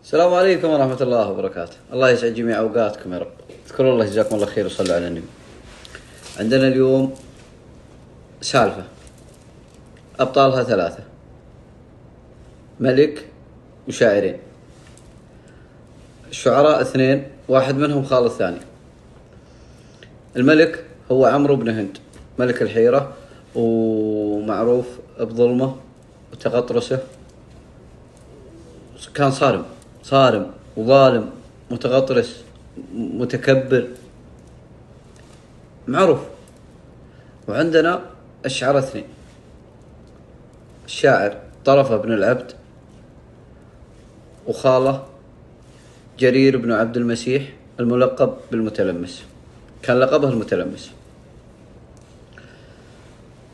السلام عليكم ورحمة الله وبركاته. الله يسعد جميع أوقاتكم يا رب. اذكروا الله، جزاكم الله خير، وصلوا على النبي. عندنا اليوم سالفة أبطالها ثلاثة: ملك وشاعرين. الشعراء اثنين، واحد منهم خال الثاني. الملك هو عمرو بن هند، ملك الحيرة، ومعروف بظلمه وتغطرسه. كان صارم وظالم، متغطرس، متكبر، معروف. وعندنا الشعراء اثنين: الشاعر طرفة بن العبد، وخاله جرير بن عبد المسيح الملقب بالمتلمس، كان لقبه المتلمس.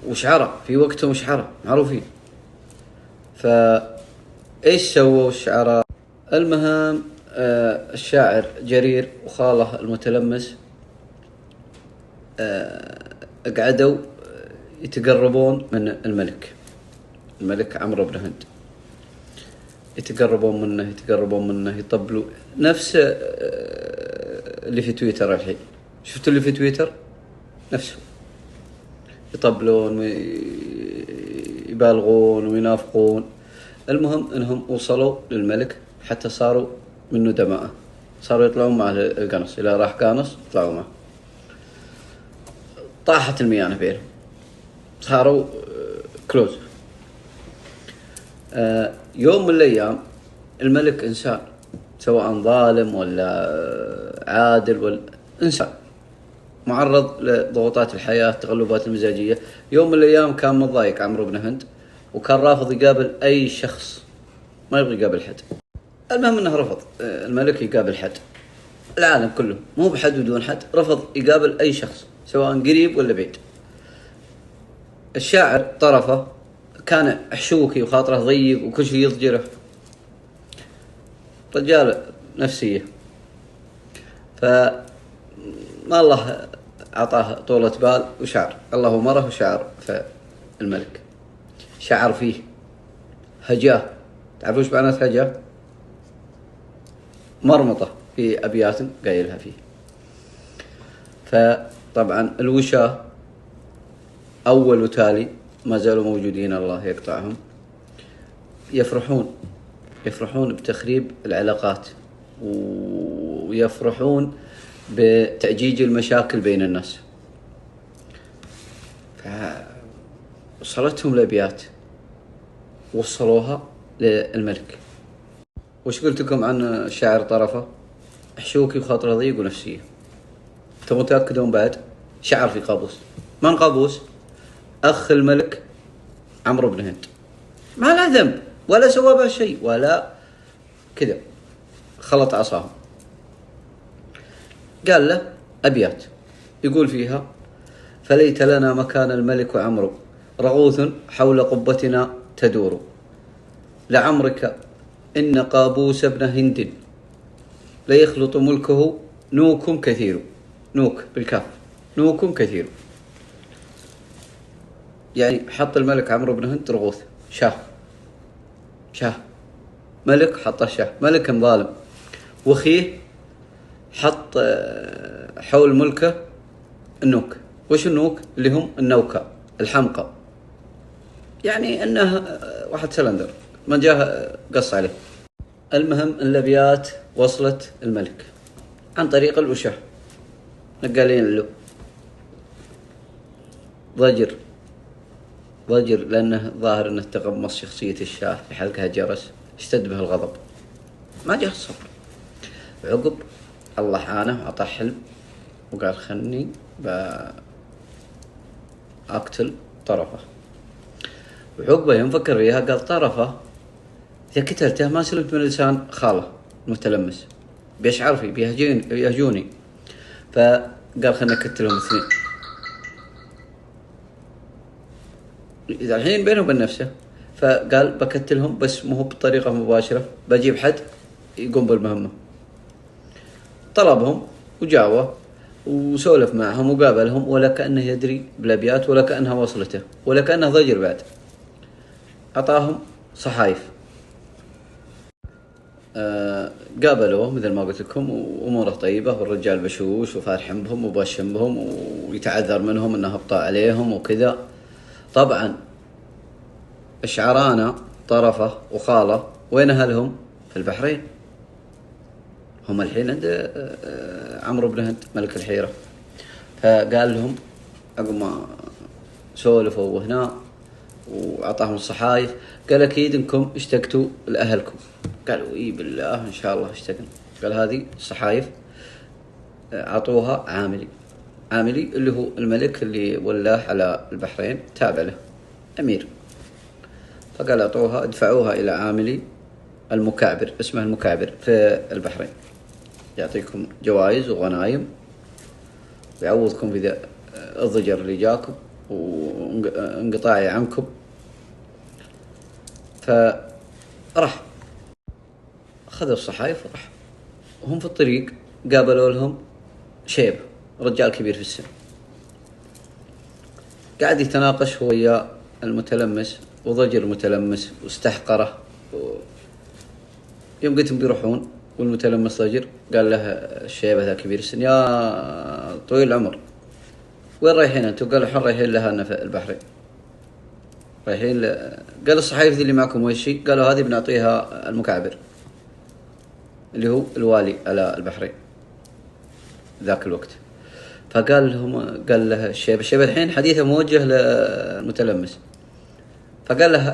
وشعراء في وقتهم، شعراء معروفين. فإيش سووا الشعراء؟ المهم، الشاعر جرير وخاله المتلمس قعدوا يتقربون من الملك عمرو بن هند. يتقربون منه، يطبلوا نفس اللي في تويتر الحين. شفتوا اللي في تويتر؟ نفسه، يطبلون ويبالغون وينافقون. المهم انهم وصلوا للملك حتى صاروا منه دماءه، صاروا يطلعون معه القنص. إذا راح قانص يطلعوا معه. طاحت الميانة بينهم، صاروا كلوز. يوم من الأيام الملك إنسان، سواء ظالم ولا عادل، ولا إنسان معرض لضغوطات الحياة، تقلبات المزاجية. يوم من الأيام كان متضايق عمرو بن هند، وكان رافض يقابل أي شخص، ما يبغى يقابل حد. المهم أنه رفض الملك يقابل حد، العالم كله، مو بحد ودون حد، رفض يقابل أي شخص سواء قريب ولا بعيد. الشاعر طرفه كان حشوكي وخاطره ضيق وكل شيء يضجره، رجال نفسية. فما الله أعطاه طولة بال وشعر، الله مره وشعر. فالملك شعر فيه، هجاه. تعرفوا ايش معنى هجاه؟ مرمطة في أبيات قايلها فيه. فطبعا الوشاة أول وتالي ما زالوا موجودين، الله يقطعهم. يفرحون بتخريب العلاقات، ويفرحون بتأجيج المشاكل بين الناس. فوصلتهم الأبيات، وصلوها للملك. وش قلت لكم عن الشاعر طرفة؟ حشوكي وخاطره ضيق ونفسية. تبغوا تأكدون بعد؟ شعر في قابوس. من قابوس؟ أخ الملك عمرو بن هند، ما له ذنب ولا سوى به شيء، ولا كذا خلط عصاهم. قال له أبيات يقول فيها: فليت لنا مكان الملك عمرو، رغوث حول قبتنا تدور، لعمرك إن قابوس ابن هند، ليخلط ملكه نوك كثير. نوك بالكاف، نوك كثير. يعني حط الملك عمرو بن هند رغوث، شاه ملك، حط شاه ملك ظالم. وخيه حط حول ملكه النوك. وش النوك؟ اللي هم النوكة، الحمقى، يعني انه واحد سلندر ما جاه قص عليه. المهم الابيات وصلت الملك عن طريق الوشاه، نقالين له ضجر لأنه ظاهر أنه تقمص شخصية الشاه، في حلقها جرس، اشتد به الغضب، ما جاه الصبر. عقب الله حانه وعطاه حلم، وقال خلني أقتل طرفة. وعقبه يوم فكر فيها قال: طرفة إذا قتلته ما سلمت من لسان خاله المتلمس، بيشعر فيه، بيهجوني. فقال خلنا نقتلهم اثنين. إذا الحين بينه وبين نفسه، فقال بقتلهم بس مو بطريقة مباشرة، بجيب حد يقوم بالمهمة. طلبهم وجاوه وسولف معهم وقابلهم، ولا كأنه يدري بالأبيات، ولا كأنها وصلته، ولا كأنه ضجر بعد. أعطاهم صحايف. قابلوه مثل ما قلت لكم وأموره طيبة، والرجال بشوش وفارحين بهم وباشم بهم ويتعذر منهم انه هبطاء عليهم وكذا. طبعا الشعرانة طرفة وخالة وين أهلهم؟ في البحرين، هم الحين عند عمرو بن هند ملك الحيرة. فقال لهم عقب ما سولفوا هنا وأعطاهم الصحايف، قال أكيد إنكم اشتقتوا لأهلكم. قالوا إي بالله إن شاء الله اشتقنا. قال هذه الصحايف أعطوها عاملي اللي هو الملك اللي ولاه على البحرين، تابع له أمير. فقال أعطوها ادفعوها إلى عاملي المكعبر، اسمه المكعبر في البحرين، يعطيكم جوائز وغنايم ويعوضكم في الضجر اللي جاكم وانقطاعي عنكم. فراح أخذ الصحايف وراح. وهم في الطريق قابلوا لهم شيب، رجال كبير في السن، قاعد يتناقش هو ويا المتلمس، وضجر المتلمس واستحقره. يوم قلتهم بيروحون والمتلمس ضجر، قال له الشيب هذا كبير السن: يا طويل العمر وين رايحين انتم؟ قالوا احنا رايحين لها في البحرين. رايحين قال الصحايف ذي اللي معكم وش هي؟ قالوا هذه بنعطيها المكعبر اللي هو الوالي على البحرين ذاك الوقت. فقال لهم، قال له الشيب الحين حديثه موجه للمتلمس، فقال له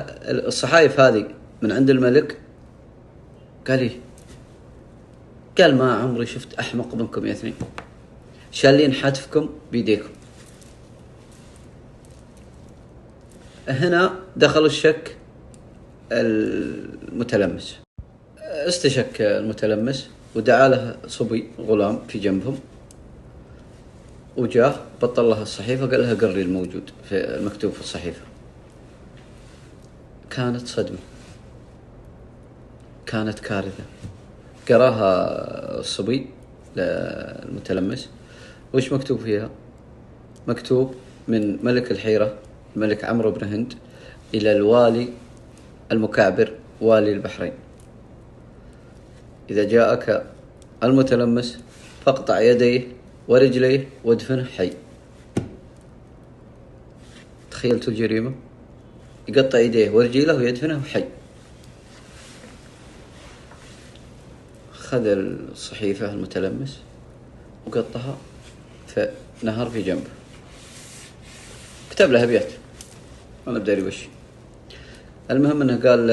الصحايف هذه من عند الملك؟ قال إيه. قال ما عمري شفت أحمق منكم يا اثنين، شالين حتفكم بيديكم. هنا دخلوا الشك المتلمس، استشك المتلمس ودعا له صبي غلام في جنبهم، وجاه بطل له الصحيفة، قال له قري الموجود في المكتوب في الصحيفة. كانت صدمة، كانت كارثة. قراها الصبي للمتلمس، وش مكتوب فيها؟ مكتوب من ملك الحيرة الملك عمرو بن هند إلى الوالي المكعبر والي البحرين: إذا جاءك المتلمس فاقطع يديه ورجليه وادفنه حي. تخيلتوا الجريمة؟ يقطع يديه ورجله ويدفنه حي. خذ الصحيفة المتلمس وقطها في نهر في جنبه، كتب له أبيات أنا بداري وش. المهم أنه قال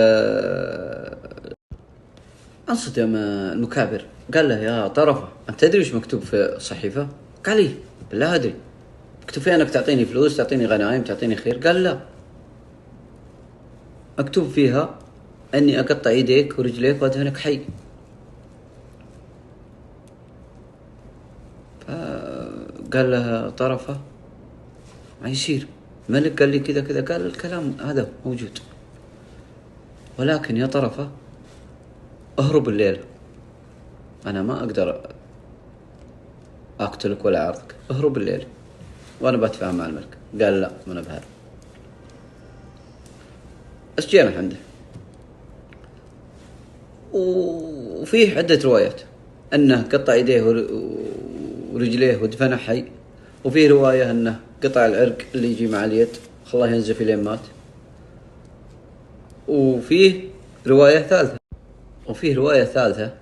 انصدم المكابر، قال له يا طرفة أنت تدري وش مكتوب في الصحيفة؟ قال لي بالله أدري. مكتوب فيها أنك تعطيني فلوس، تعطيني غنائم، تعطيني خير؟ قال لا، مكتوب فيها أني أقطع يديك ورجليك وأدفنك حي. قال له طرفة ما يصير، الملك قال لي كذا كذا. قال الكلام هذا موجود، ولكن يا طرفة اهرب الليلة، أنا ما أقدر أقتلك ولا أعرضك، اهرب الليلة وأنا بتفاهم مع الملك. قال لا ما أنا بهرب. أسجينا عنده. وفيه عدة روايات أنه قطع يديه ورجليه ودفنه حي، وفيه رواية أنه قطع العرق اللي يجي مع اليد خلاه ينزف لين مات، وفيه رواية ثالثة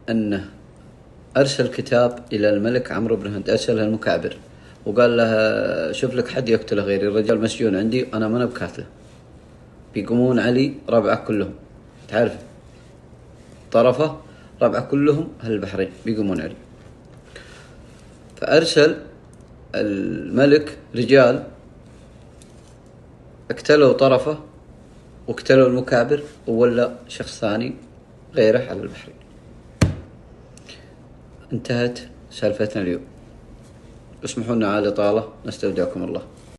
أنه أرسل كتاب إلى الملك عمرو بن هند، أرسله المكعبر وقال له شوف لك حد يقتله غيري، الرجال مسجون عندي أنا ما بكاتله، بيقومون علي ربعه كلهم، تعرف طرفة ربعه كلهم أهل البحرين بيقومون علي. فأرسل الملك رجال اقتلوا طرفة واقتلوا المكعبر وولا شخص ثاني غيره على البحرين. انتهت سالفتنا اليوم، اسمحوا لنا على الإطالة، نستودعكم الله.